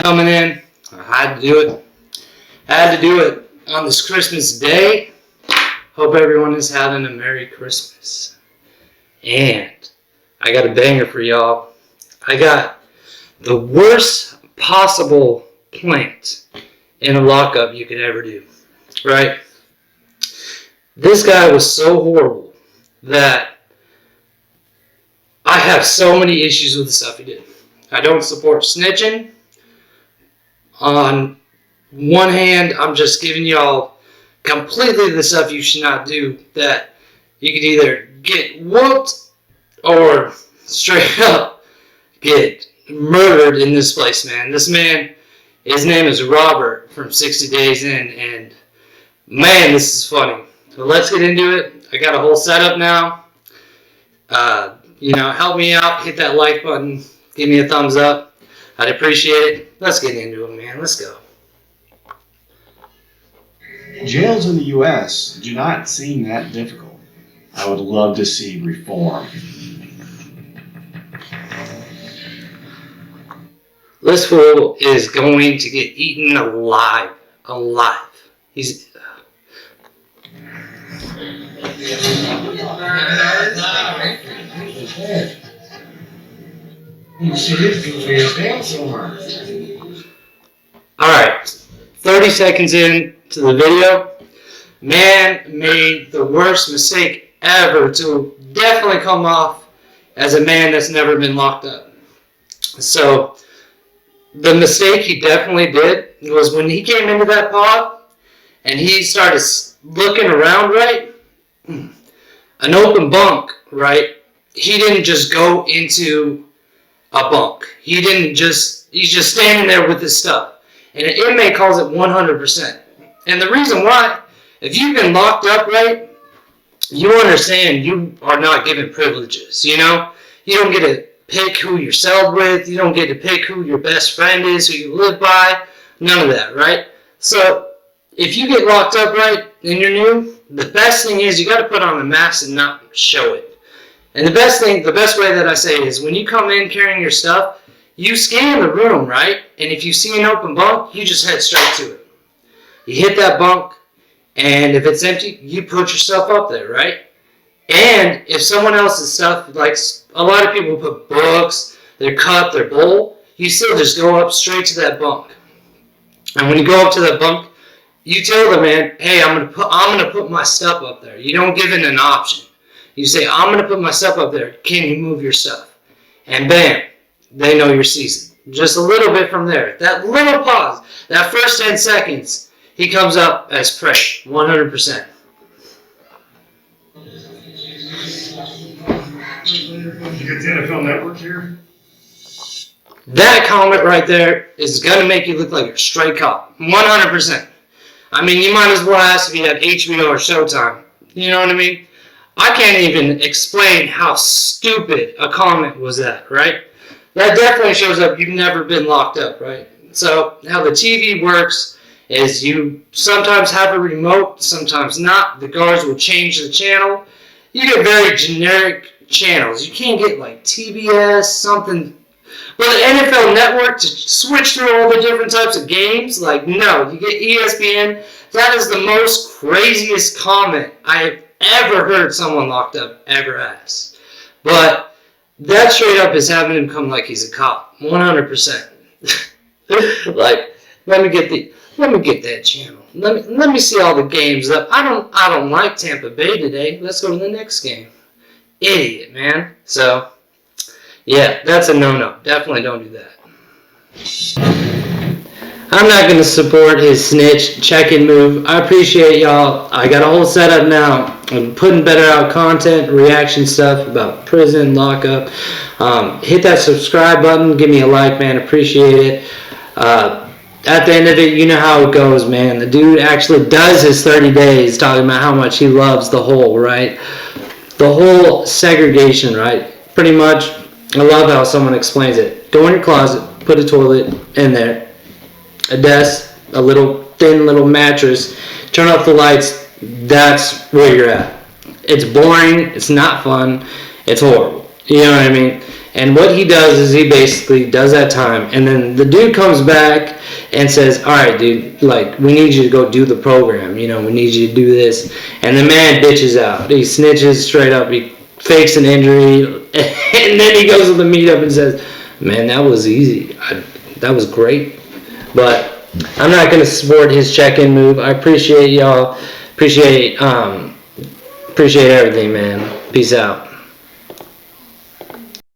Coming in. I had to do it. I had to do it on this Christmas day. Hope everyone is having a Merry Christmas. And I got a banger for y'all. I got the worst possible plant in a lockup you could ever do. Right? This guy was so horrible that I have so many issues with the stuff he did. I don't support snitching. On one hand, I'm just giving y'all completely the stuff you should not do, that you could either get whooped or straight up get murdered in this place, man. This man, his name is Robert from 60 Days In, and man, this is funny. So let's get into it. I got a whole setup now. Help me out. Hit that like button. Give me a thumbs up. I'd appreciate it. Let's get into it, man. Let's go. Jails in the U.S. do not seem that difficult. I would love to see reform. This fool is going to get eaten alive. Alive. He's... You see this goofy ass down somewhere. Alright, 30 seconds into the video, man made the worst mistake ever to definitely come off as a man that's never been locked up. So, the mistake he definitely did was when he came into that pod and he started looking around, right? An open bunk, right? He didn't just go into a bunk. He's just standing there with his stuff. And an inmate calls it 100%. And the reason why, if you've been locked up, right, you understand you are not given privileges, you know? You don't get to pick who you're celled with. You don't get to pick who your best friend is, who you live by. None of that, right? So, if you get locked up, right, and you're new, the best thing is you got to put on a mask and not show it. And the best way that I say is when you come in carrying your stuff, you scan the room, right? And if you see an open bunk, you just head straight to it. You hit that bunk, and if it's empty, you put your stuff up there, right? And if someone else's stuff, like a lot of people put books, their cup, their bowl, you still just go up straight to that bunk. And when you go up to that bunk, you tell the man, hey, I'm gonna put my stuff up there. You don't give it an option. You say, I'm going to put my stuff up there. Can you move your stuff? And bam, they know you're seasoned. Just a little bit from there. That little pause, that first 10 seconds, he comes up as prey, 100%. You get the NFL Network here? That comment right there is going to make you look like a straight cop, 100%. I mean, you might as well ask if you had HBO or Showtime. You know what I mean? I can't even explain how stupid a comment was that, right? That definitely shows up you've never been locked up, right? So how the TV works is you sometimes have a remote, sometimes not. The guards will change the channel. You get very generic channels. You can't get like TBS, something. Well, the NFL Network to switch through all the different types of games, like no, you get ESPN. That is the most craziest comment I have ever heard someone locked up ever ask. But that straight up is having him come like he's a cop, 100%. Like, let me get that channel. Let me see all the games up. I don't like Tampa Bay today. Let's go to the next game. Idiot, man. So, yeah, that's a no-no. Definitely don't do that. I'm not going to support his snitch check-in move. I appreciate y'all. I got a whole setup now. I'm putting better out content, reaction stuff about prison, lockup. Hit that subscribe button. Give me a like, man. Appreciate it. At the end of it, you know how it goes, man. The dude actually does his 30 days talking about how much he loves the whole, right? The whole segregation, right? Pretty much, I love how someone explains it. Go in your closet, put a toilet in there, a desk, a thin little mattress, turn off the lights. That's where you're at. It's boring. It's not fun. It's horrible. You know what I mean? And what he does is he basically does that time, and then the dude comes back and says, all right, dude, like, we need you to go do the program. You know, we need you to do this. And the man bitches out. He snitches straight up. He fakes an injury. And then he goes to the meetup and says, man, that was easy. That was great. But I'm not going to support his check-in move. I appreciate y'all. Appreciate everything, man. Peace out.